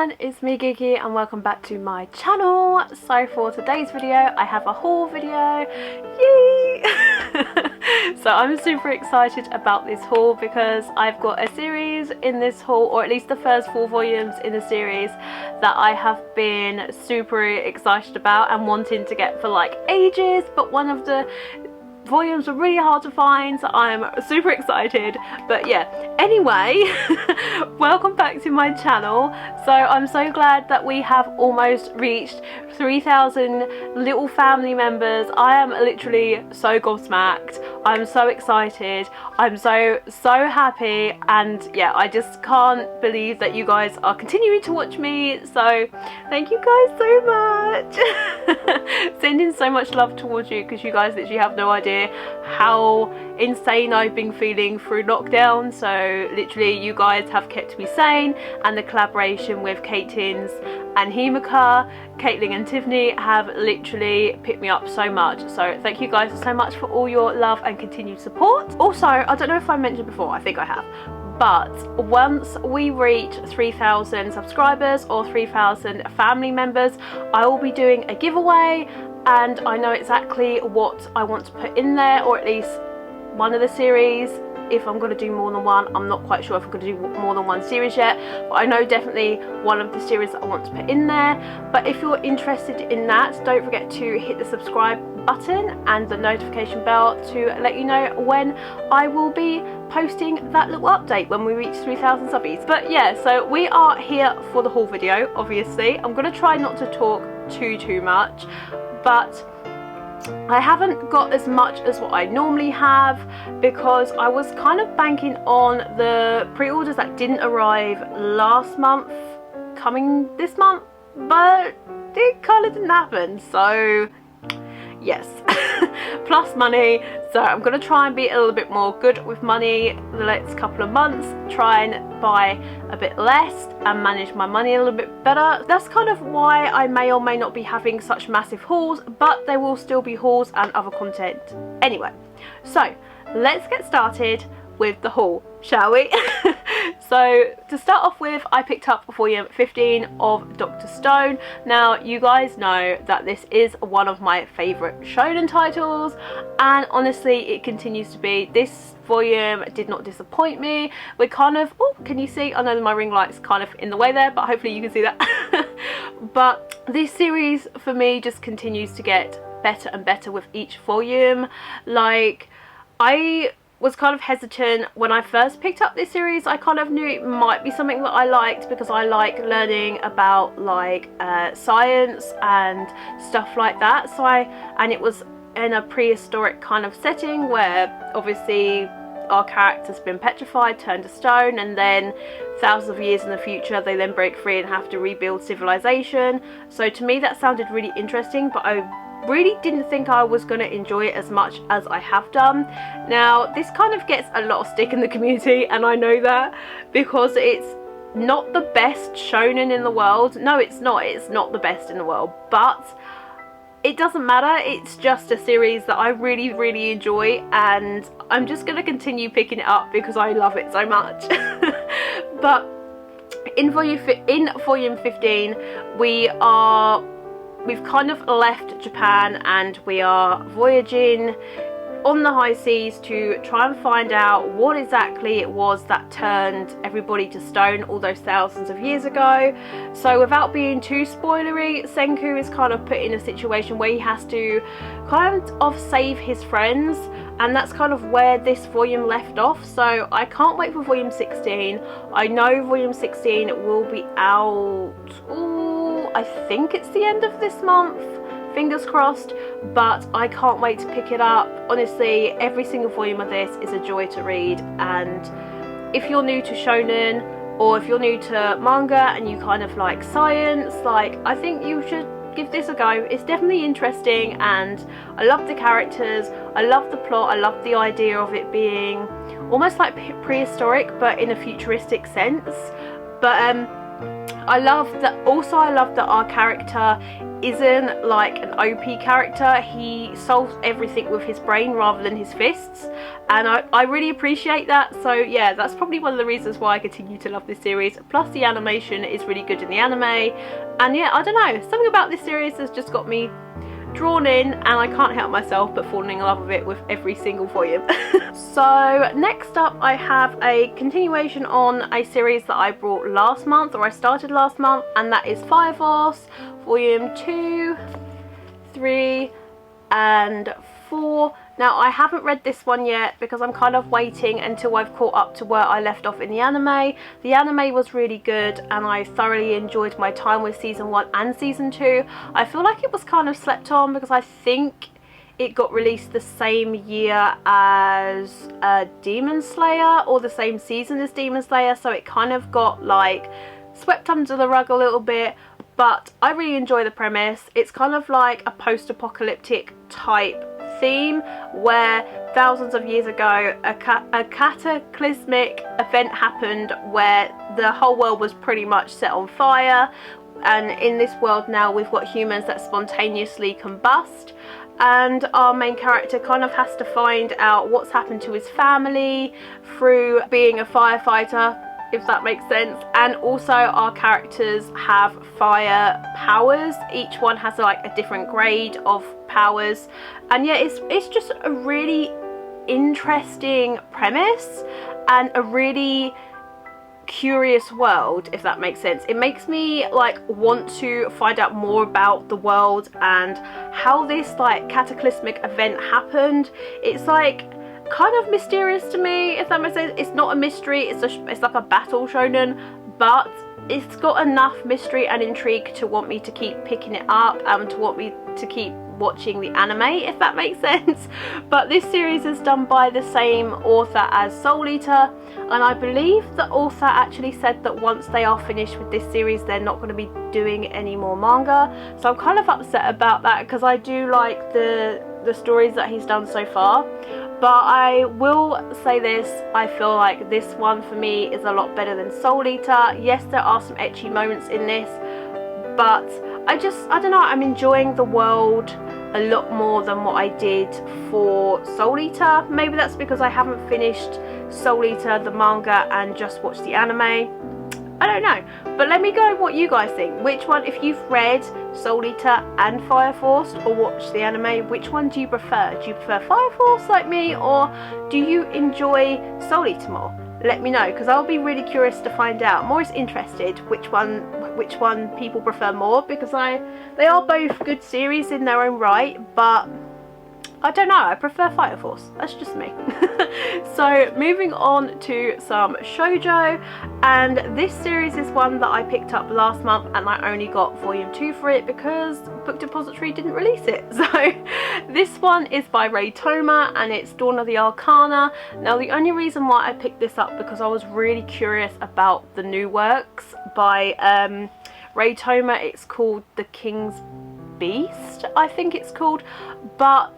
everyone, it's me Geeky and welcome back to my channel. So for today's video I have a haul video. Yay! So I'm super excited about this haul because I've got a series in this haul, or at least the first 4 volumes in the series, that I have been super excited about and wanting to get for like ages, but one of the volumes were really hard to find, so I'm super excited. But yeah, anyway, welcome back to my channel. So I'm so glad that we have almost reached 3,000 little family members. I am literally so gobsmacked. I'm so excited. I'm so happy, and yeah, I just can't believe that you guys are continuing to watch me. So thank you guys so much. Sending so much love towards you, because you guys literally have no idea how insane I've been feeling through lockdown. So literally you guys have kept me sane, and the collaboration with Caitlyn's and Eeekk, Caitlyn and Tiffany have literally picked me up so much. So thank you guys so much for all your love and continued support. Also, I don't know if I mentioned before, I think I have, but once we reach 3,000 subscribers or 3,000 family members, I will be doing a giveaway, and I know exactly what I want to put in there, or at least one of the series. If I'm going to do more than one, I'm not quite sure if I'm going to do more than one series yet, but I know definitely one of the series that I want to put in there. But if you're interested in that, don't forget to hit the subscribe button and the notification bell to let you know when I will be posting that little update when we reach 3,000 subbies. But yeah, so we are here for the haul video. Obviously I'm going to try not to talk too much, but I haven't got as much as what I normally have, because I was kind of banking on the pre-orders that didn't arrive last month coming this month, but it kind of didn't happen. So yes, plus money. So I'm going to try and be a little bit more good with money the next couple of months, try and buy a bit less and manage my money a little bit better. That's kind of why I may or may not be having such massive hauls, but there will still be hauls and other content anyway. So let's get started with the haul, shall we? So to start off with, I picked up volume 15 of Dr. Stone. Now you guys know that this is one of my favourite shonen titles, and honestly it continues to be. This volume did not disappoint me. We're kind of, oh, can you see? I know my ring light's kind of in the way there, but hopefully you can see that. But this series for me just continues to get better and better with each volume. Like, I was kind of hesitant when I first picked up this series. I kind of knew it might be something that I liked, because I like learning about like science and stuff like that. So and it was in a prehistoric kind of setting where obviously our character's been petrified, turned to stone, and then thousands of years in the future they then break free and have to rebuild civilization. So to me that sounded really interesting, but I really didn't think I was going to enjoy it as much as I have done. Now this kind of gets a lot of stick in the community, and I know that, because it's not the best shonen in the world. No, it's not the best in the world, but it doesn't matter. It's just a series that I really enjoy, and I'm just going to continue picking it up because I love it so much. But in volume 15 we've kind of left Japan, and we are voyaging on the high seas to try and find out what exactly it was that turned everybody to stone all those thousands of years ago. So without being too spoilery, Senku is kind of put in a situation where he has to kind of save his friends, and that's kind of where this volume left off. So I can't wait for volume 16. I know volume 16 will be out, I think it's the end of this month, fingers crossed, but I can't wait to pick it up. Honestly, every single volume of this is a joy to read, and if you're new to shonen, or if you're new to manga and you kind of like science, like, I think you should give this a go. It's definitely interesting, and I love the characters, I love the plot, I love the idea of it being almost like prehistoric but in a futuristic sense. But I love that our character isn't like an OP character. He solves everything with his brain rather than his fists, and I really appreciate that. So yeah, that's probably one of the reasons why I continue to love this series. Plus the animation is really good in the anime, and yeah, I don't know, something about this series has just got me drawn in, and I can't help myself but falling in love with it with every single volume. So next up I have a continuation on a series that I brought last month, or I started last month, and that is Fire Force Volume 2, 3 and 4. Now I haven't read this one yet because I'm kind of waiting until I've caught up to where I left off in the anime. The anime was really good and I thoroughly enjoyed my time with season 1 and season 2. I feel like it was kind of slept on because I think it got released the same year as Demon Slayer, or the same season as Demon Slayer, so it kind of got like swept under the rug a little bit. But I really enjoy the premise. It's kind of like a post-apocalyptic type theme where thousands of years ago a cataclysmic event happened where the whole world was pretty much set on fire, and in this world now we've got humans that spontaneously combust, and our main character kind of has to find out what's happened to his family through being a firefighter, if that makes sense. And also our characters have fire powers. Each one has like a different grade of powers, and yeah, it's just a really interesting premise and a really curious world, if that makes sense. It makes me like want to find out more about the world and how this like cataclysmic event happened. It's like kind of mysterious to me, if that makes sense. It's not a mystery, it's like a battle shonen, but it's got enough mystery and intrigue to want me to keep picking it up and to want me to keep watching the anime, if that makes sense. But this series is done by the same author as Soul Eater, and I believe the author actually said that once they are finished with this series they're not going to be doing any more manga. So I'm kind of upset about that because I do like the stories that he's done so far. But I will say this, I feel like this one for me is a lot better than Soul Eater. Yes, there are some ecchi moments in this, but I don't know, I'm enjoying the world a lot more than what I did for Soul Eater. Maybe that's because I haven't finished Soul Eater the manga and just watched the anime. I don't know, but let me know what you guys think. Which one, if you've read Soul Eater and Fire Force or watched the anime, which one do you prefer? Do you prefer Fire Force like me, or do you enjoy Soul Eater more? Let me know, because I'll be really curious to find out. I'm always interested which one people prefer more, because they are both good series in their own right, but I don't know, I prefer Fire Force. That's just me. So moving on to some shoujo, and this series is one that I picked up last month and I only got volume 2 for it because Book Depository didn't release it. So this one is by Ray Toma and it's Dawn of the Arcana. Now the only reason why I picked this up because I was really curious about the new works by Ray Toma. It's called The King's Beast, I think it's called, but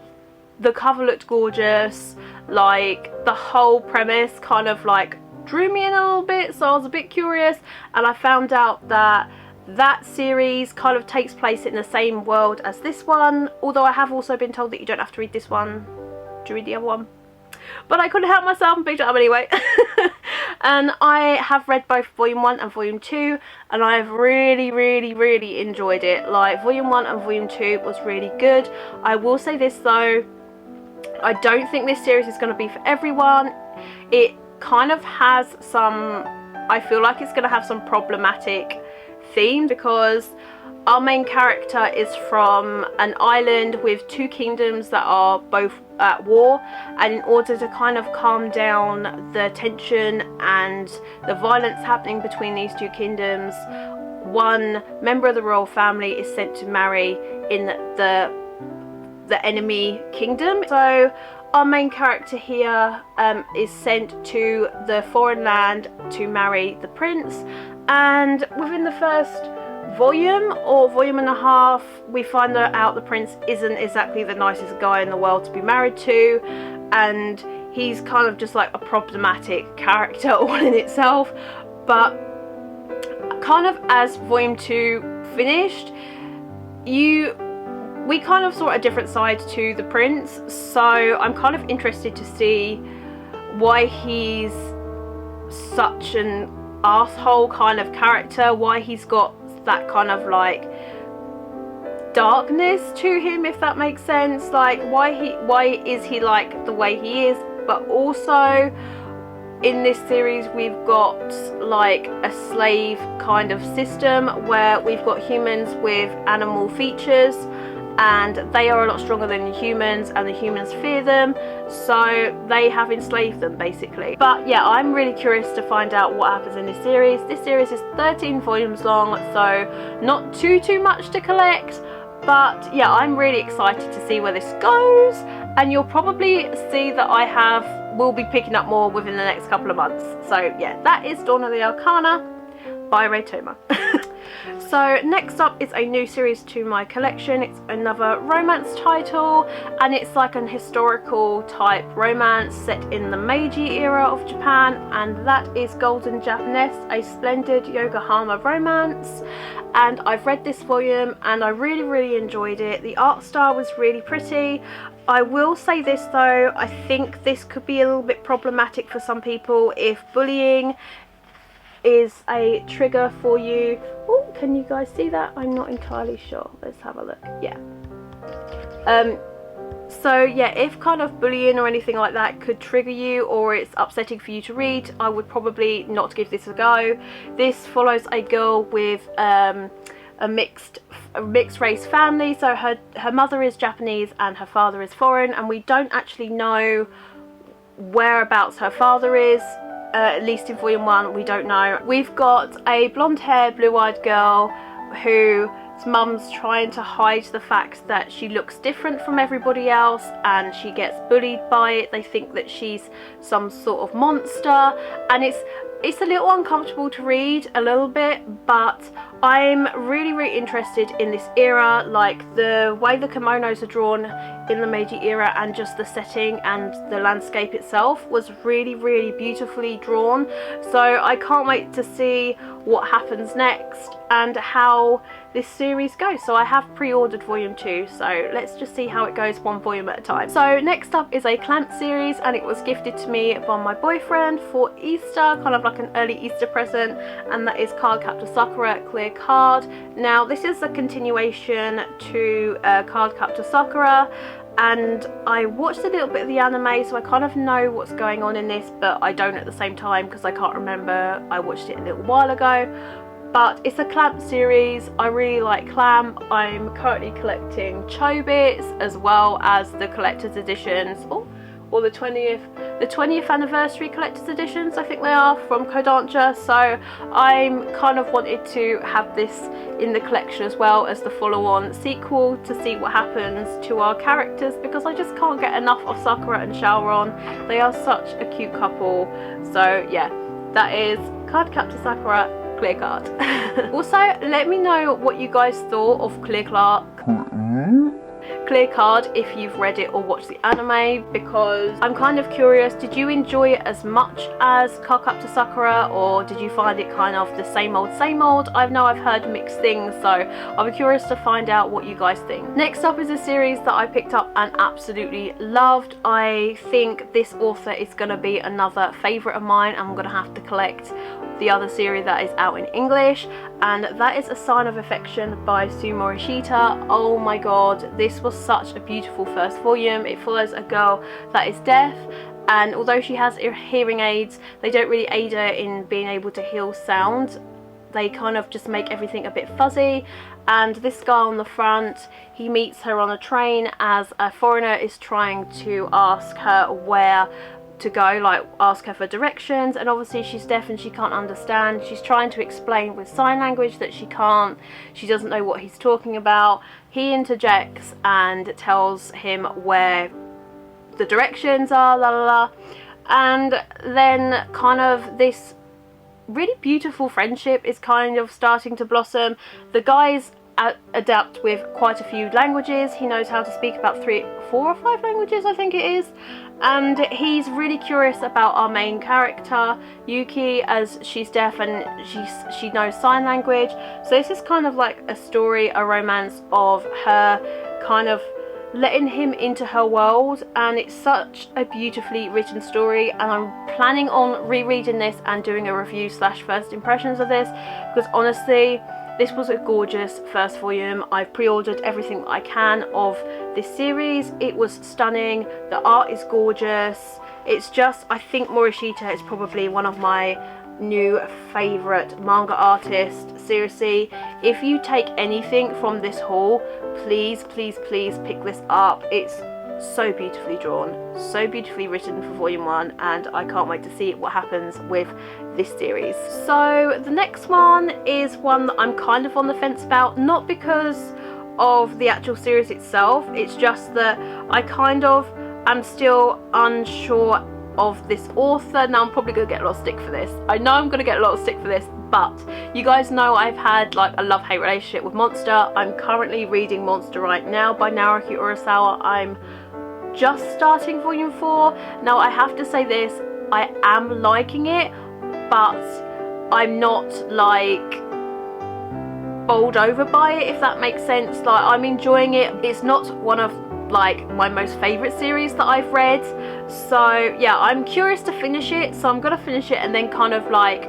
the cover looked gorgeous. Like the whole premise kind of like drew me in a little bit, so I was a bit curious, and I found out that that series kind of takes place in the same world as this one, although I have also been told that you don't have to read this one to read the other one, but I couldn't help myself and picked it up anyway. And I have read both volume 1 and volume 2 and I've really enjoyed it. Like volume 1 and volume 2 was really good. I will say this though, I don't think this series is going to be for everyone. It kind of has some, I feel like it's going to have some problematic themes because our main character is from an island with two kingdoms that are both at war, and in order to kind of calm down the tension and the violence happening between these two kingdoms, one member of the royal family is sent to marry in the enemy kingdom. So our main character here is sent to the foreign land to marry the prince, and within the first volume or volume and a half we find out the prince isn't exactly the nicest guy in the world to be married to, and he's kind of just like a problematic character all in itself. But kind of, as volume 2 finished, we kind of saw a different side to the prince, so I'm kind of interested to see why he's such an asshole kind of character, why he's got that kind of like darkness to him, if that makes sense. Like why is he like the way he is. But also in this series we've got like a slave kind of system where we've got humans with animal features, and they are a lot stronger than the humans, and the humans fear them, so they have enslaved them basically. But yeah, I'm really curious to find out what happens in this series. This series is 13 volumes long, so not too much to collect, but yeah, I'm really excited to see where this goes, and you'll probably see that will be picking up more within the next couple of months. So yeah, that is Dawn of the Arcana by Ray Toma. So next up is a new series to my collection. It's another romance title, and it's like an historical type romance set in the Meiji era of Japan, and that is Golden Japanese, a splendid Yokohama romance. And I've read this volume and I really enjoyed it. The art style was really pretty. I will say this though, I think this could be a little bit problematic for some people if bullying is a trigger for you. Oh, can you guys see that? I'm not entirely sure. Let's have a look. Yeah. So yeah, if kind of bullying or anything like that could trigger you, or it's upsetting for you to read, I would probably not give this a go. This follows a girl with a mixed race family. So her mother is Japanese and her father is foreign, and we don't actually know whereabouts her father is. At least in volume 1, we don't know. We've got a blonde haired, blue eyed girl whose mum's trying to hide the fact that she looks different from everybody else, and she gets bullied by it. They think that she's some sort of monster, and it's a little uncomfortable to read, a little bit, but I'm really interested in this era. Like the way the kimonos are drawn in the Meiji era, and just the setting and the landscape itself was really beautifully drawn. So I can't wait to see what happens next and how this series goes. So I have pre-ordered volume 2, so let's just see how it goes one volume at a time. So next up is a Clamp series, and it was gifted to me by my boyfriend for Easter, kind of like an early Easter present, and that is Cardcaptor Sakura Clear Card. Now this is a continuation to Cardcaptor Sakura, and I watched a little bit of the anime, so I kind of know what's going on in this, but I don't at the same time because I can't remember. I watched it a little while ago. But it's a Clamp series. I really like Clamp. I'm currently collecting Chobits as well as the collector's editions, or the 20th anniversary collector's editions, I think they are, from Kodansha. So I'm kind of wanted to have this in the collection as well as the follow-on sequel to see what happens to our characters, because I just can't get enough of Sakura and Shaoran. They are such a cute couple. So yeah, that is Cardcaptor Sakura Clear Card. Also, let me know what you guys thought of Clear Card if you've read it or watched the anime, because I'm kind of curious, did you enjoy it as much as Cardcaptor Sakura, or did you find it kind of the same old? I know I've heard mixed things, so I'll be curious to find out what you guys think. Next up is a series that I picked up and absolutely loved. I think this author is going to be another favourite of mine. I'm going to have to collect the other series that is out in English, and that is A Sign of Affection by Sue Morishita. Oh my god, this was such a beautiful first volume. It follows a girl that is deaf, and although she has hearing aids, they don't really aid her in being able to hear sound. They kind of just make everything a bit fuzzy. And this guy on the front, he meets her on a train as a foreigner is trying to ask her where to go, like ask her for directions, and obviously she's deaf and she can't understand. She's trying to explain with sign language that she doesn't know what he's talking about. He interjects and tells him where the directions are, and then kind of this really beautiful friendship is kind of starting to blossom. The guy's adept with quite a few languages. He knows how to speak about 3, 4 or 5 languages, I think it is, and he's really curious about our main character Yuki, as she's deaf and she knows sign language. So this is kind of like a story, a romance of her kind of letting him into her world, and it's such a beautifully written story, and I'm planning on rereading this and doing a review / first impressions of this, because honestly this was a gorgeous first volume. I've pre-ordered everything that I can of this series. It was stunning, the art is gorgeous. It's just, I think Morishita is probably one of my new favourite manga artists. Seriously, if you take anything from this haul, please pick this up. It's so beautifully drawn, so beautifully written for volume 1, and I can't wait to see what happens with this series. So the next one is one that I'm kind of on the fence about, not because of the actual series itself, it's just that I kind of am still unsure of this author. Now I'm probably gonna get a lot of stick for this. I know I'm gonna get a lot of stick for this, but you guys know I've had like a love-hate relationship with Monster. I'm currently reading Monster right now by Naoki Urasawa. I'm just starting volume 4. Now I have to say this, I am liking it, but I'm not like bowled over by it, if that makes sense. Like, I'm enjoying it. It's not one of like my most favourite series that I've read, so yeah, I'm curious to finish it, so I'm gonna finish it and then kind of like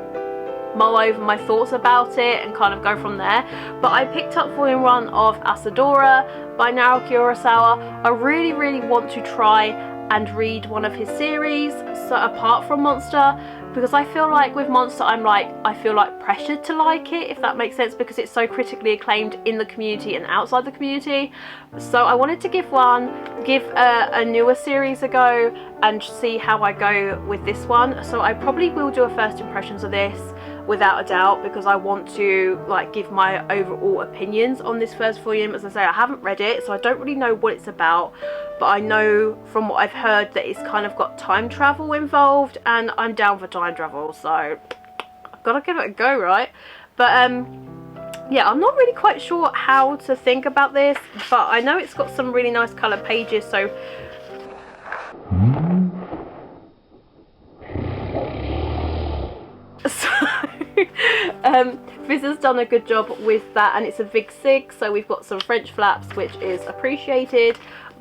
mull over my thoughts about it and kind of go from there. But I picked up volume 1 of Asadora by Naoki Urasawa. I really want to try and read one of his series, so apart from Monster, because I feel like with Monster I feel like pressured to like it, if that makes sense, because it's so critically acclaimed in the community and outside the community. So I wanted to give a newer series a go and see how I go with this one. So I probably will do a first impressions of this without a doubt, because I want to like give my overall opinions on this first volume. As I say, I haven't read it, so I don't really know what it's about, but I know from what I've heard that it's kind of got time travel involved, and I'm down for time travel, so I've got to give it a go, right? But yeah, I'm not really quite sure how to think about this, but I know it's got some really nice coloured pages, so Viz has done a good job with that, and it's a Vig Sig, so we've got some French flaps, which is appreciated.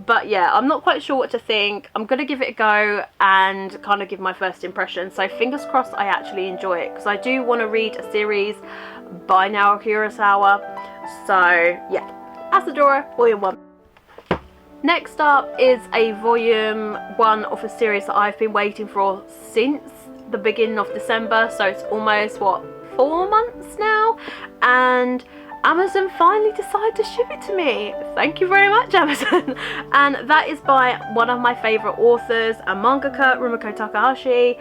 But yeah, I'm not quite sure what to think. I'm gonna give it a go and kind of give my first impression, so fingers crossed I actually enjoy it, because I do want to read a series by Naoki Urasawa. So yeah, Asadora volume 1. Next up is a volume 1 of a series that I've been waiting for since the beginning of December, so it's almost what, 4 months now, and Amazon finally decided to ship it to me. Thank you very much, Amazon. And that is by one of my favourite authors and mangaka, Rumiko Takahashi,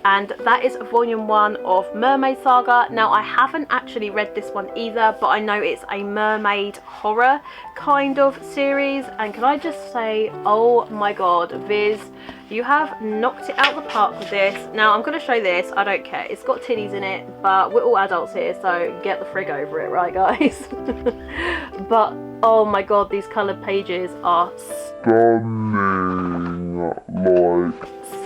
and that is volume 1 of Mermaid Saga. Now I haven't actually read this one either, but I know it's a mermaid horror kind of series, and can I just say, oh my god, Viz, you have knocked it out the park with this. Now I'm going to show this, I don't care, it's got titties in it, but we're all adults here, so get the frig over it, right guys? But oh my god, these coloured pages are stunning, like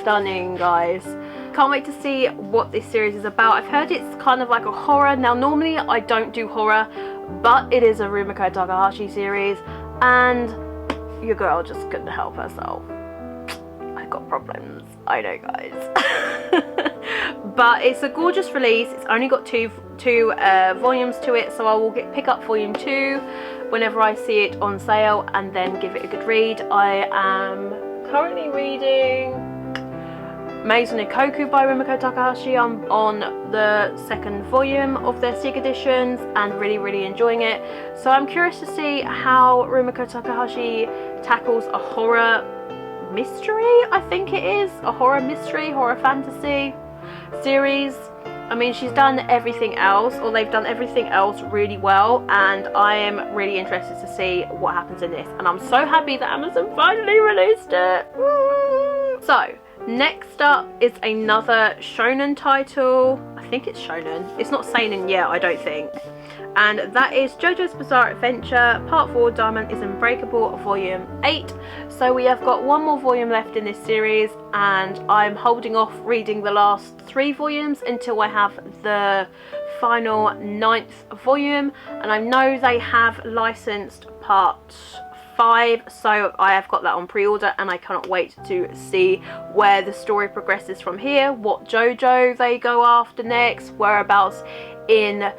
stunning, guys. Can't wait to see what this series is about. I've heard it's kind of like a horror. Now normally I don't do horror, but it is a Rumiko Takahashi series, and your girl just couldn't help herself. I got problems, I know, guys. But it's a gorgeous release. It's only got two volumes to it, so I will pick up volume 2 whenever I see it on sale and then give it a good read. I am currently reading Maze no Koku by Rumiko Takahashi. I'm on the 2nd volume of their SIG editions and really enjoying it. So I'm curious to see how Rumiko Takahashi tackles a horror mystery, I think it is. A horror mystery, horror fantasy series. I mean, she's done everything else, or they've done everything else really well, and I am really interested to see what happens in this. And I'm so happy that Amazon finally released it. Woo! So next up is another shonen title. I think it's shonen. It's not seinen yet, I don't think. and that is Jojo's Bizarre Adventure Part 4 Diamond is Unbreakable Volume 8. So we have got one more volume left in this series, and I'm holding off reading the last 3 volumes until I have the final 9th volume, and I know they have licensed Part 5, so I have got that on pre-order, and I cannot wait to see where the story progresses from here, what Jojo they go after next, whereabouts in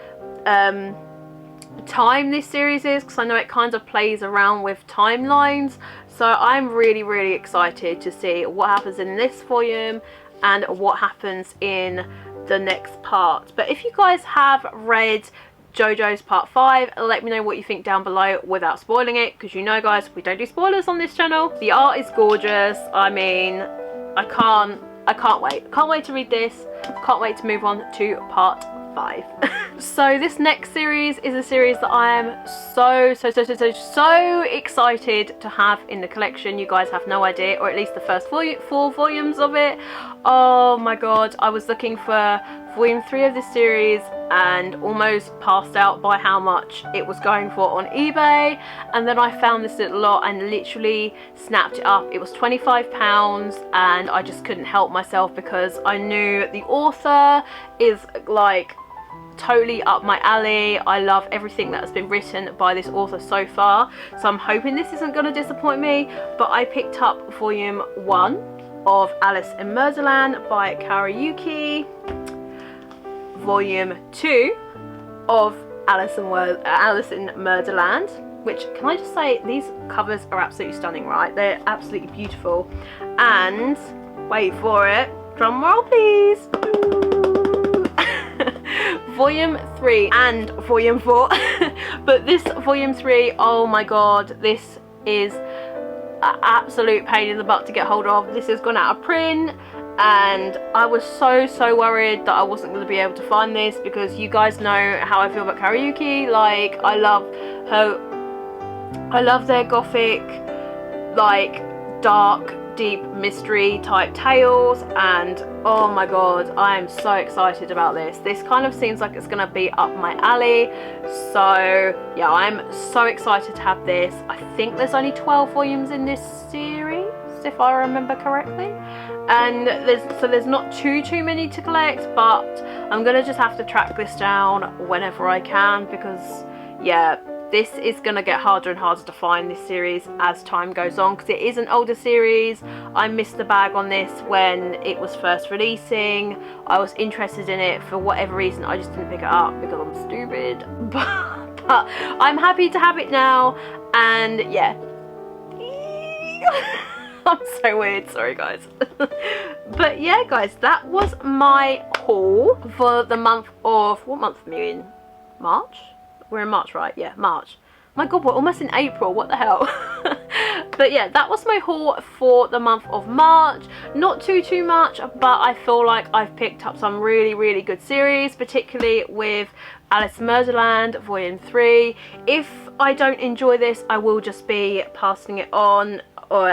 time this series is, because I know it kind of plays around with timelines. So I'm really excited to see what happens in this volume and what happens in the next part. But if you guys have read Jojo's Part 5, let me know what you think down below without spoiling it, because you know guys, we don't do spoilers on this channel. The art is gorgeous. I mean, I can't wait to read this. Can't wait to move on to Part 5. So this next series is a series that I am so excited to have in the collection. You guys have no idea, or at least the first 4 volumes of it. Oh my god, I was looking for volume 3 of this series and almost passed out by how much it was going for on eBay, and then I found this little lot and literally snapped it up. It was £25 and I just couldn't help myself, because I knew the author is like totally up my alley. I love everything that has been written by this author so far, so I'm hoping this isn't going to disappoint me. But I picked up volume 1 of Alice in Murderland by Geeky, volume 2 of Alice in Murderland, which, can I just say, these covers are absolutely stunning, right? They're absolutely beautiful. And wait for it, drum roll please, volume 3 and volume 4. But this volume 3, oh my god, this is an absolute pain in the butt to get hold of. This has gone out of print, and I was so worried that I wasn't going to be able to find this, because you guys know how I feel about Geeky. Like, I love their gothic, like dark, deep mystery type tales, and oh my god, I am so excited about this. This kind of seems like it's going to be up my alley, so yeah, I'm so excited to have this. I think there's only 12 volumes in this series, if I remember correctly, and there's not too many to collect, but I'm gonna just have to track this down whenever I can, because yeah, this is going to get harder and harder to find, this series, as time goes on, because it is an older series. I missed the bag on this when it was first releasing. I was interested in it, for whatever reason I just didn't pick it up because I'm stupid. But I'm happy to have it now, and yeah. I'm so weird, sorry guys. But yeah guys, that was my haul for the month of, what month are we in? March? We're in March, right? Yeah, March. My god, we're almost in April, what the hell. But yeah, that was my haul for the month of March. Not too much, but I feel like I've picked up some really good series, particularly with Alice in Murderland volume 3. If I don't enjoy this, I will just be passing it on, or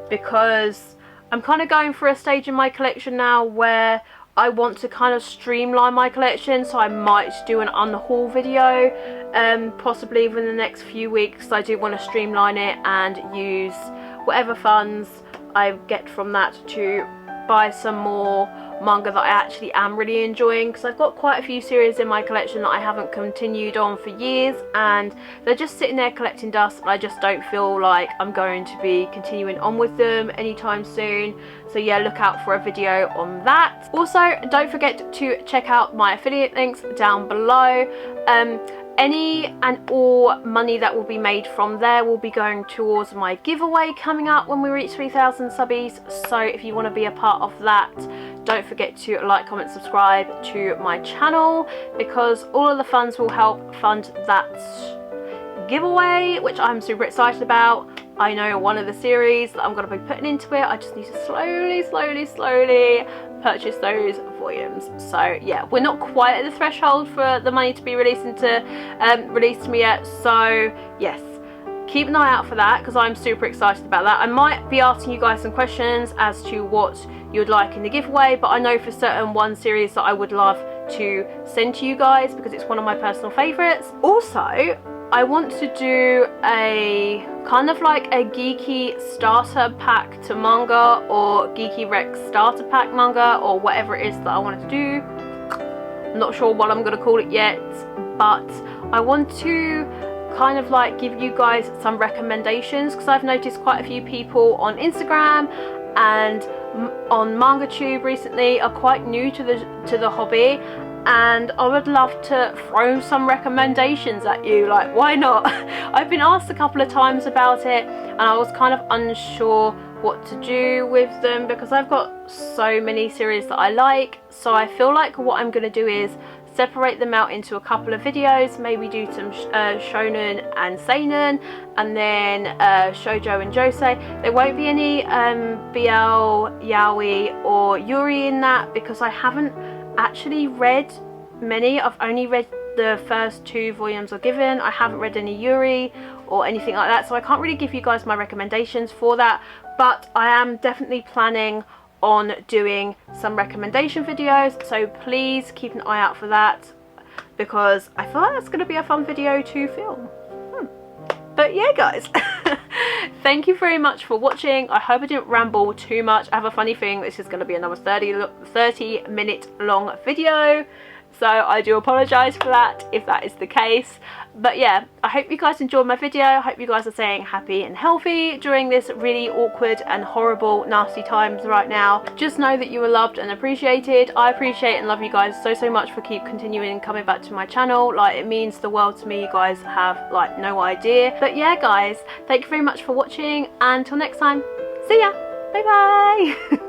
because I'm kind of going through a stage in my collection now where I want to kind of streamline my collection, so I might do an unhaul video possibly within the next few weeks. I do want to streamline it and use whatever funds I get from that to buy some more manga that I actually am really enjoying, because I've got quite a few series in my collection that I haven't continued on for years, and they're just sitting there collecting dust, and I just don't feel like I'm going to be continuing on with them anytime soon. So yeah, look out for a video on that. Also, don't forget to check out my affiliate links down below. Any and all money that will be made from there will be going towards my giveaway coming up when we reach 3,000 subbies. So if you want to be a part of that, don't forget to like, comment, subscribe to my channel, because all of the funds will help fund that giveaway, which I'm super excited about. I know one of the series that I'm going to be putting into it, I just need to slowly purchase those volumes. So yeah, we're not quite at the threshold for the money to be released to me yet, so yes, keep an eye out for that, because I'm super excited about that. I might be asking you guys some questions as to what you'd like in the giveaway, but I know for certain one series that I would love to send to you guys because it's one of my personal favourites. Also, I want to do a kind of like a Geeky starter pack to manga, or Geeky Rex starter pack manga, or whatever it is that I wanted to do. I'm not sure what I'm going to call it yet, but I want to kind of like give you guys some recommendations, because I've noticed quite a few people on Instagram and on MangaTube recently are quite new to the hobby, and I would love to throw some recommendations at you. Like, why not? I've been asked a couple of times about it and I was kind of unsure what to do with them because I've got so many series that I like. So I feel like what I'm going to do is separate them out into a couple of videos, maybe do some shonen and seinen, and then shoujo and josei. There won't be any BL, yaoi or yuri in that because I haven't actually read many. I've only read the first 2 volumes of Given. I haven't read any yuri or anything like that, so I can't really give you guys my recommendations for that, but I am definitely planning on doing some recommendation videos, so please keep an eye out for that because I feel like that's going to be a fun video to film. But yeah guys, thank you very much for watching. I hope I didn't ramble too much. I have a funny thing, this is going to be another 30-minute long video, so I do apologise for that if that is the case. But yeah, I hope you guys enjoyed my video. I hope you guys are staying happy and healthy during this really awkward and horrible nasty times right now. Just know that you are loved and appreciated. I appreciate and love you guys so much for continuing coming back to my channel. Like, it means the world to me. You guys have like no idea. But yeah guys, thank you very much for watching, and until next time, see ya, bye bye.